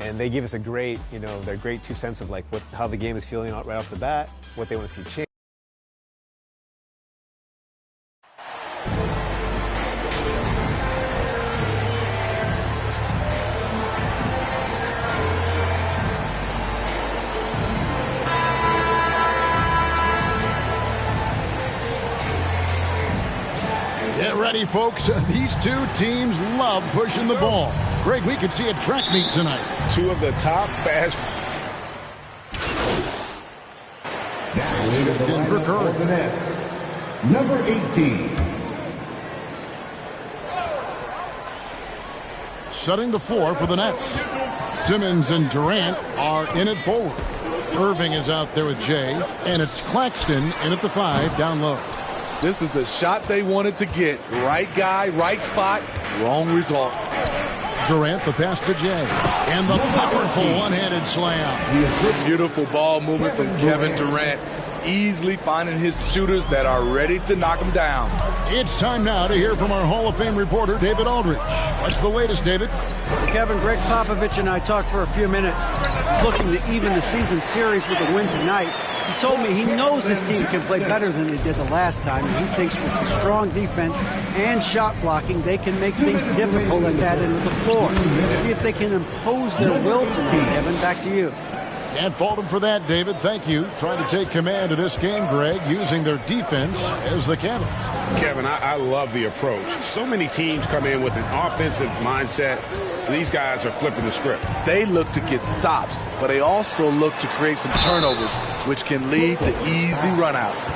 and they give us a great, their great 2 cents of like how the game is feeling right off the bat, what they want to see change. Get ready, folks. These two teams love pushing the ball. Greg, we could see a track meet tonight. Two of the top fast. Now in for Crook. Number 18. Setting the floor for the Nets. Simmons and Durant are in it forward. Irving is out there with Jay, and it's Claxton in at the 5 down low. This is the shot they wanted to get. Right guy, right spot, wrong result. Durant, the pass to Jay. And the powerful one-handed slam. Beautiful ball movement from Kevin Durant. Easily finding his shooters that are ready to knock him down. It's time now to hear from our Hall of Fame reporter, David Aldridge. What's the latest, David? Kevin, Greg Popovich and I talked for a few minutes. He's looking to even the season series with a win tonight. He told me he knows his team can play better than they did the last time, and he thinks with the strong defense and shot blocking, they can make things difficult at that end of the floor. See if they can impose their will tonight. Kevin, back to you. Can't fault him for that, David. Thank you. Trying to take command of this game, Greg, using their defense as the catalyst. Kevin, I love the approach. So many teams come in with an offensive mindset. These guys are flipping the script. They look to get stops, but they also look to create some turnovers, which can lead to easy runouts.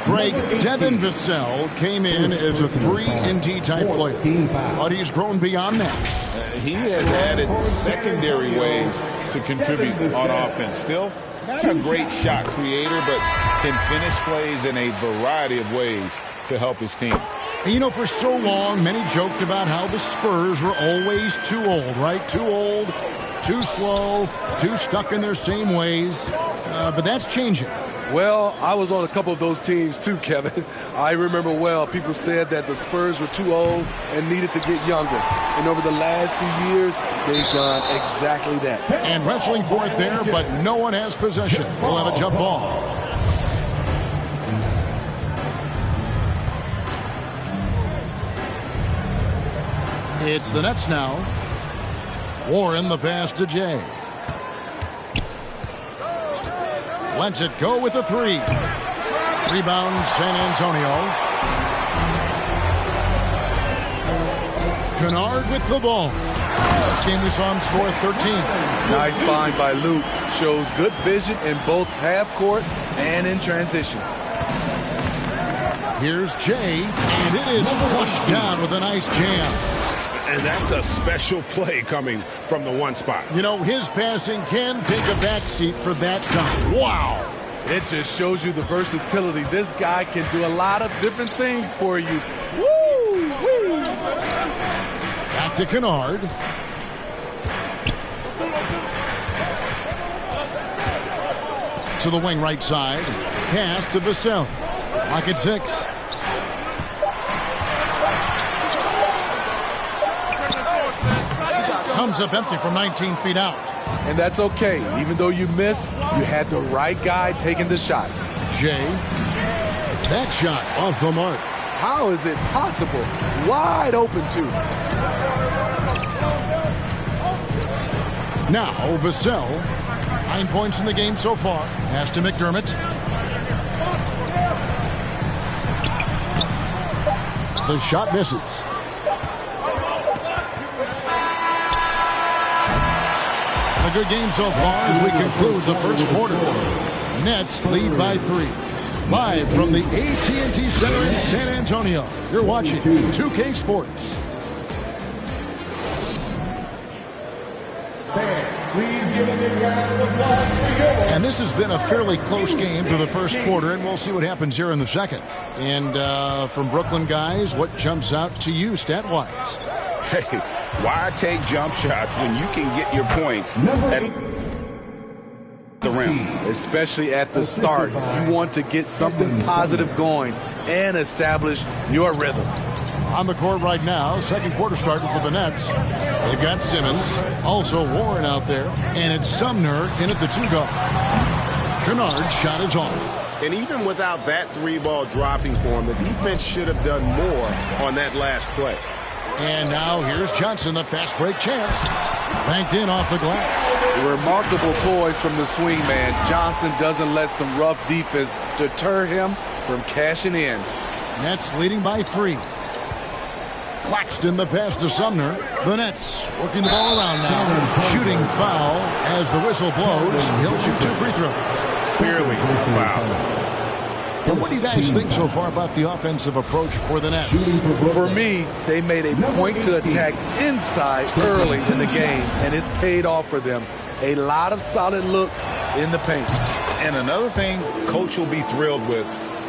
Greg, Devin Vassell came in as a 3-and-D type player, but he's grown beyond that. He has added secondary ways to contribute on offense. Still, not a great shot creator, but can finish plays in a variety of ways to help his team. And for so long, many joked about how the Spurs were always too old, right? Too old, too slow, too stuck in their same ways. But that's changing. Well, I was on a couple of those teams too, Kevin. I remember well, people said that the Spurs were too old and needed to get younger. And over the last few years, they've done exactly that. And wrestling for it there, but no one has possession. We'll have a jump ball. It's the Nets now. Warren the pass to Jay. Lets it go with the 3. Rebound, San Antonio. Kennard with the ball. Last game we saw him score 13. Nice find by Luke. Shows good vision in both half court and in transition. Here's Jay, and it is flushed down with a nice jam. And that's a special play coming from the one spot. His passing can take a backseat for that dunk. Wow. It just shows you the versatility. This guy can do a lot of different things for you. Woo-wee. Back to Kennard. To the wing right side. Pass to Vassell. Lock at 6. Comes up empty from 19 feet out. And that's okay. Even though you miss, you had the right guy taking the shot. Jay. That shot off the mark. How is it possible? Wide open, too. Now, Vassell. 9 points in the game so far. Pass to McDermott. The shot misses. A good game so far as we conclude the first quarter. Nets lead by 3. Live from the AT&T Center in San Antonio. You're watching 2K Sports. And this has been a fairly close game through the first quarter, and we'll see what happens here in the second. And from Brooklyn guys, what jumps out to you stat-wise? Hey, why take jump shots when you can get your points at the rim? Especially at the start. You want to get something positive going and establish your rhythm. On the court right now, second quarter starting for the Nets. They've got Simmons, also Warren out there, and it's Sumner in at the 2-guard. Kennard's shot is off. And even without that 3-ball dropping for him, the defense should have done more on that last play. And now here's Johnson, the fast break chance. Banked in off the glass. Remarkable poise from the swing man. Johnson doesn't let some rough defense deter him from cashing in. Nets leading by 3. Claxton the pass to Sumner. The Nets working the ball around now. Shooting foul as the whistle blows. He'll shoot 2 free throws. Clearly foul. And what do you guys think so far about the offensive approach for the Nets? For me, they made a point to attack inside early in the game, and it's paid off for them. A lot of solid looks in the paint. And another thing Coach will be thrilled with,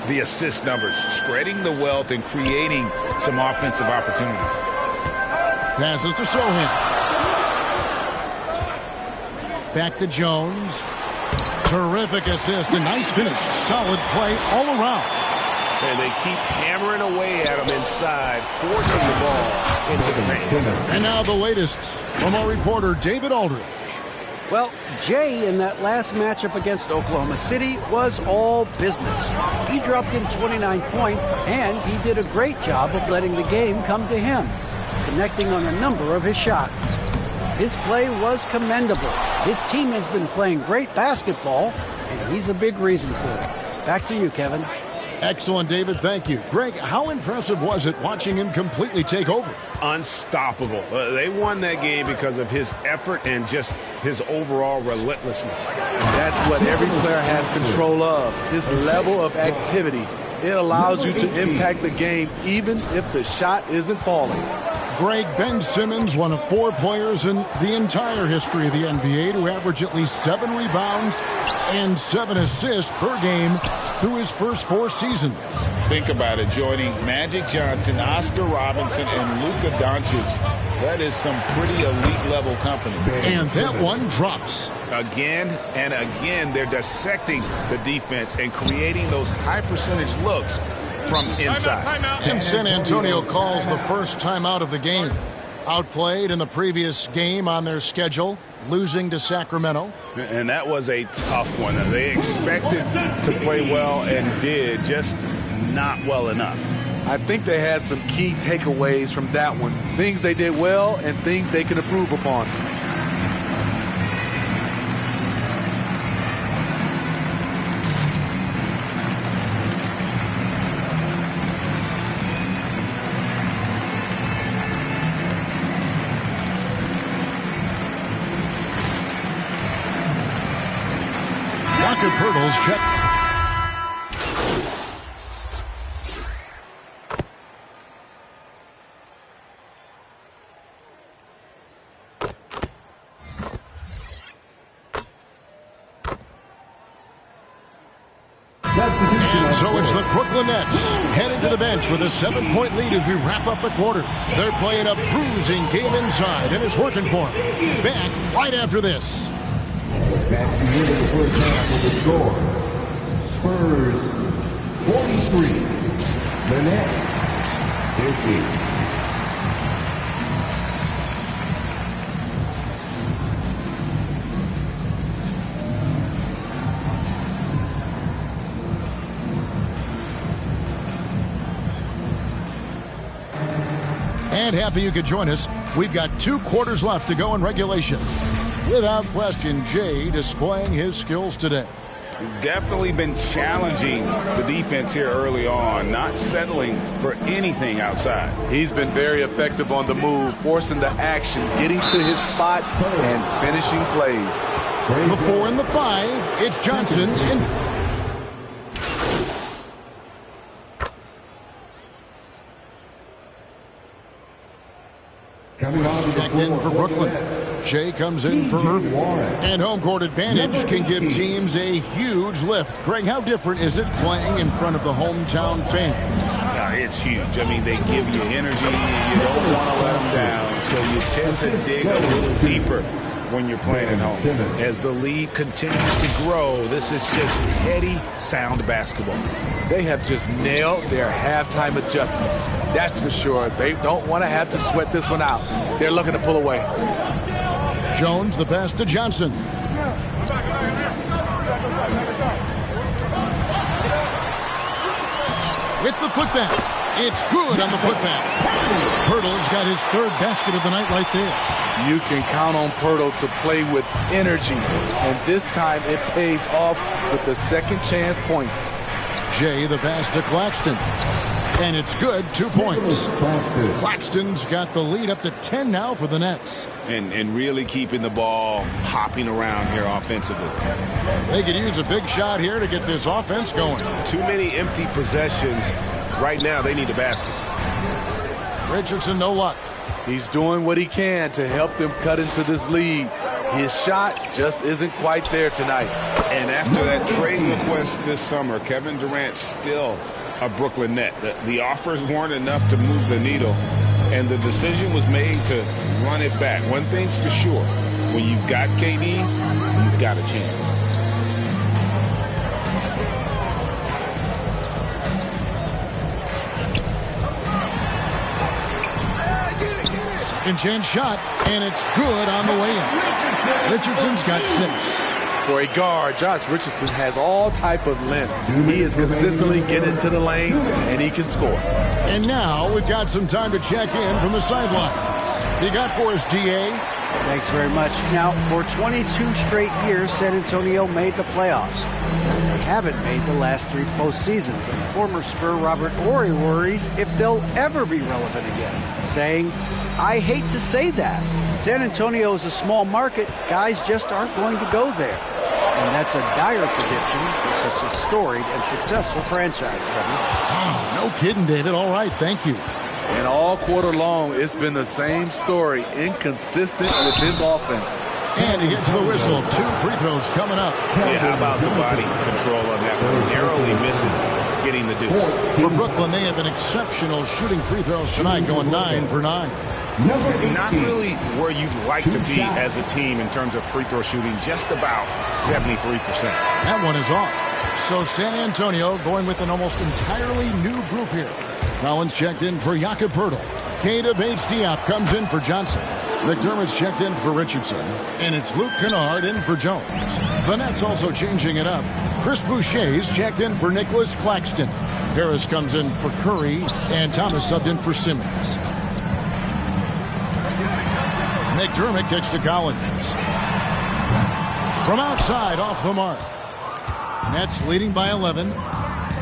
the assist numbers, spreading the wealth and creating some offensive opportunities. Passes to Sohan. Back to Jones. Terrific assist, a nice finish. Solid play all around. And they keep hammering away at him inside, forcing the ball into the paint. And now the latest from our reporter, David Aldridge. Well, Jay in that last matchup against Oklahoma City was all business. He dropped in 29 points, and he did a great job of letting the game come to him, connecting on a number of his shots. His play was commendable. His team has been playing great basketball, and he's a big reason for it. Back to you, Kevin. Excellent, David. Thank you. Greg, how impressive was it watching him completely take over? Unstoppable. They won that game because of his effort and just his overall relentlessness. That's what every player has control of, his level of activity. It allows you to impact the game even if the shot isn't falling. Greg, Ben Simmons, one of 4 players in the entire history of the NBA to average at least 7 rebounds and 7 assists per game through his first 4 seasons. Think about it, joining Magic Johnson, Oscar Robinson, and Luka Doncic. That is some pretty elite-level company. And that one drops. Again and again, they're dissecting the defense and creating those high-percentage looks from inside. And San Antonio calls the first timeout of the game. Outplayed in the previous game on their schedule, losing to Sacramento. And that was a tough one. They expected to play well and did, just not well enough. I think they had some key takeaways from that one. Things they did well and things they can improve upon. Rocket Pirtles check. And so it's the Brooklyn Nets heading to the bench with a 7-point lead as we wrap up the quarter. They're playing a bruising game inside, and it's working for them. Back right after this. That's the end of the first half of the score. Spurs 43. The Nets 50. And happy you could join us. We've got 2 quarters left to go in regulation. Without question, Jay displaying his skills today. Definitely been challenging the defense here early on, not settling for anything outside. He's been very effective on the move, forcing the action, getting to his spots, and finishing plays. The 4 and the 5, it's Johnson in. Checked in for Brooklyn. Jay comes in for Irving. And home court advantage can give teams a huge lift. Greg, how different is it playing in front of the hometown fans? It's huge. I mean, they give you energy. You don't want to let them down. So you tend to dig a little deeper when you're playing at home. As the lead continues to grow, this is just heady, sound basketball. They have just nailed their halftime adjustments. That's for sure. They don't want to have to sweat this one out. They're looking to pull away. Jones, the pass to Johnson. With the putback. It's good on the putback. Pirtle's got his third basket of the night right there. You can count on Pirtle to play with energy, and this time it pays off with the second chance points. Jay, the pass to Claxton. And it's good, 2 points. Claxton's got the lead up to 10 now for the Nets. And really keeping the ball hopping around here offensively. They could use a big shot here to get this offense going. Too many empty possessions. Right now, they need a basket. Richardson, no luck. He's doing what he can to help them cut into this lead. His shot just isn't quite there tonight. And after that trade request this summer, Kevin Durant's still a Brooklyn Net. The offers weren't enough to move the needle, and the decision was made to run it back. One thing's for sure, when you've got KD, you've got a chance. Second chance shot, and it's good on the way in. Richardson's got 6. For a guard, Josh Richardson has all type of length. He is consistently getting to the lane, and he can score. And now we've got some time to check in from the sidelines. You got for us, DA? Thanks very much. Now, for 22 straight years, San Antonio made the playoffs. They haven't made the last 3 postseasons, and former Spur Robert Horry worries if they'll ever be relevant again, saying, "I hate to say that. San Antonio is a small market. Guys just aren't going to go there." And that's a dire prediction for such a storied and successful franchise, Kevin. Oh, no kidding, David. All right, thank you. And all quarter long, it's been the same story, inconsistent with his offense. And he gets the whistle. 2 free throws coming up. Yeah, how about the body control on that one? Narrowly misses getting the deuce. For Brooklyn, they have an exceptional shooting free throws tonight, going 9 for 9. Not really where you'd like to be as a team in terms of free throw shooting, just about 73%. That one is off. So San Antonio going with an almost entirely new group here. Collins checked in for Jakob Poeltl. Keita Bates-Diop comes in for Johnson. McDermott's checked in for Richardson. And it's Luke Kennard in for Jones. The Nets also changing it up. Chris Boucher's checked in for Nicholas Claxton. Harris comes in for Curry. And Thomas subbed in for Simmons. McDermott kicks to Collins. From outside, off the mark. Nets leading by 11.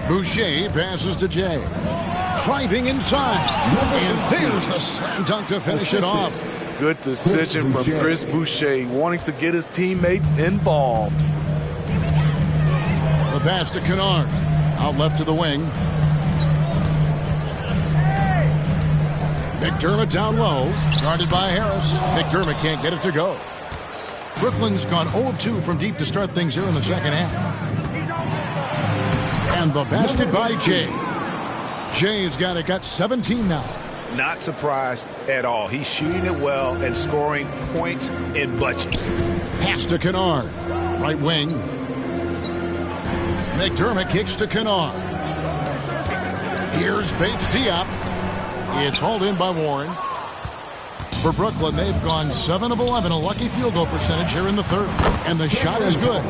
Boucher passes to Jay. Driving inside. And there's the slam dunk to finish it off. Good decision from Chris Boucher, wanting to get his teammates involved. The pass to Kennard. Out left to the wing. McDermott down low. Guarded by Harris. McDermott can't get it to go. Brooklyn's gone 0 of 2 from deep to start things here in the second half. And the basket by Jay. Jay's got 17 now. Not surprised at all. He's shooting it well and scoring points in bunches. Pass to Kennard. Right wing. McDermott kicks to Kennard. Here's Bates-Diop. It's hauled in by Warren. For Brooklyn, they've gone 7 of 11, a lucky field goal percentage here in the third. And the shot is good.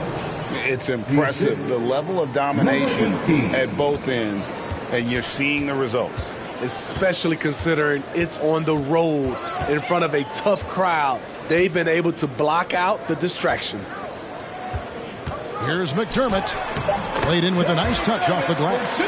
It's impressive, the level of domination at both ends, and you're seeing the results. Especially considering it's on the road in front of a tough crowd. They've been able to block out the distractions. Here's McDermott. Played in with a nice touch off the glass.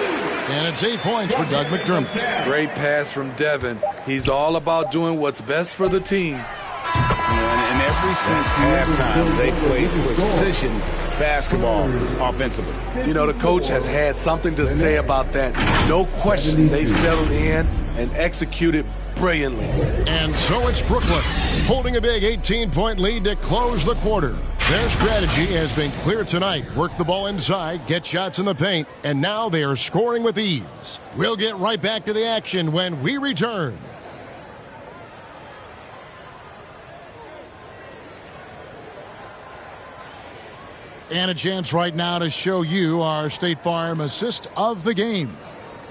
And it's 8 points for Doug McDermott. Great pass from Devin. He's all about doing what's best for the team. And ever since halftime, they played precision basketball offensively. You know, the coach has had something to say about that. No question, they've settled in and executed brilliantly. And so it's Brooklyn holding a big 18-point lead to close the quarter. Their strategy has been clear tonight. Work the ball inside, get shots in the paint, and now they are scoring with ease. We'll get right back to the action when we return. And a chance right now to show you our State Farm assist of the game.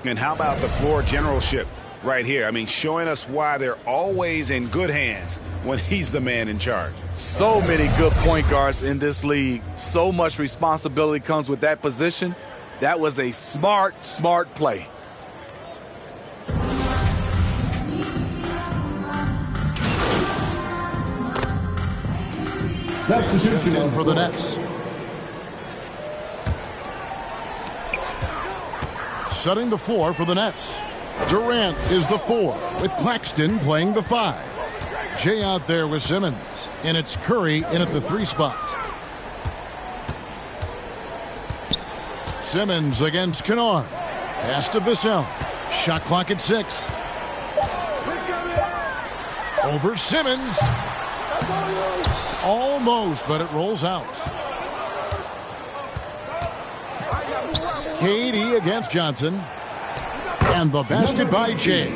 And how about the floor generalship right here? I mean, showing us why they're always in good hands when he's the man in charge. So many good point guards in this league. So much responsibility comes with that position. That was a smart play. Substitution for the Nets. Setting the floor for the Nets. Durant is the 4, with Claxton playing the 5. Jay out there with Simmons, and it's Curry in at the 3 spot. Simmons against Kennard. Pass to Vassell. Shot clock at 6. Over Simmons. Almost, but it rolls out. KD against Johnson. And the basket by Jay.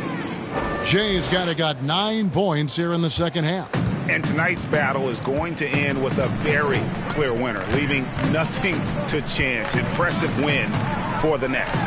Jay's got 9 points here in the second half. And tonight's battle is going to end with a very clear winner, leaving nothing to chance. Impressive win for the Nets.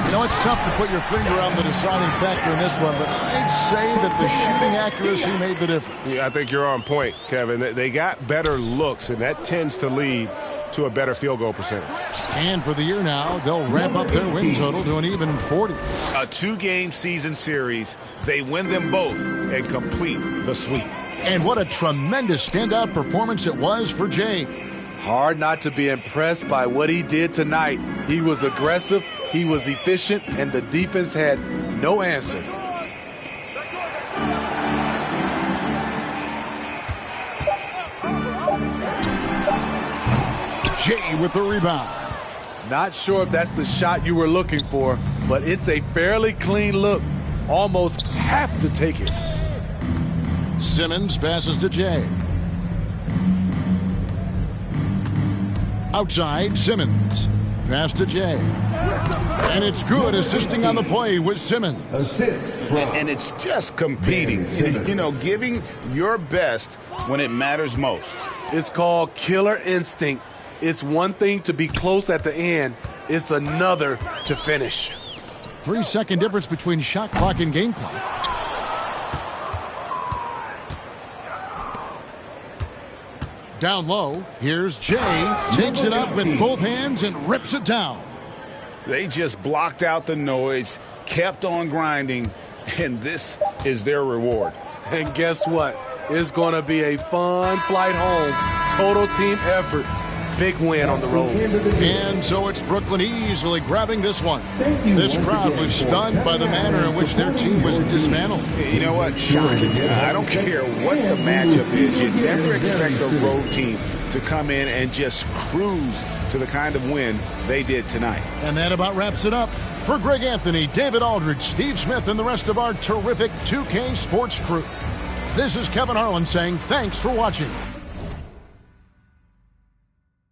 You know, it's tough to put your finger on the deciding factor in this one, but I'd say that the shooting accuracy made the difference. Yeah, I think you're on point, Kevin. They got better looks, and that tends to lead to a better field goal percentage. And for the year now, they'll wrap up their win total to an even 40. A 2-game season series. They win them both and complete the sweep. And what a tremendous standout performance it was for Jay. Hard not to be impressed by what he did tonight. He was aggressive, he was efficient, and the defense had no answer. Jay with the rebound. Not sure if that's the shot you were looking for, but it's a fairly clean look. Almost have to take it. Simmons passes to Jay. Outside, Simmons. Pass to Jay. And it's good, assisting on the play with Simmons. Assist. And it's just competing, you know, giving your best when it matters most. It's called killer instinct. It's one thing to be close at the end. It's another to finish. 3-second difference between shot clock and game clock. Down low, here's Jay. Takes it up with both hands and rips it down. They just blocked out the noise, kept on grinding, and this is their reward. And guess what? It's going to be a fun flight home. Total team effort. Big win on the road. And so it's Brooklyn easily grabbing this one. This crowd was stunned by the manner in which their team was dismantled. You know what? Shocking. I don't care what the matchup is. You never expect a road team to come in and just cruise to the kind of win they did tonight. And that about wraps it up. For Greg Anthony, David Aldridge, Steve Smith, and the rest of our terrific 2K Sports crew, this is Kevin Harlan saying thanks for watching.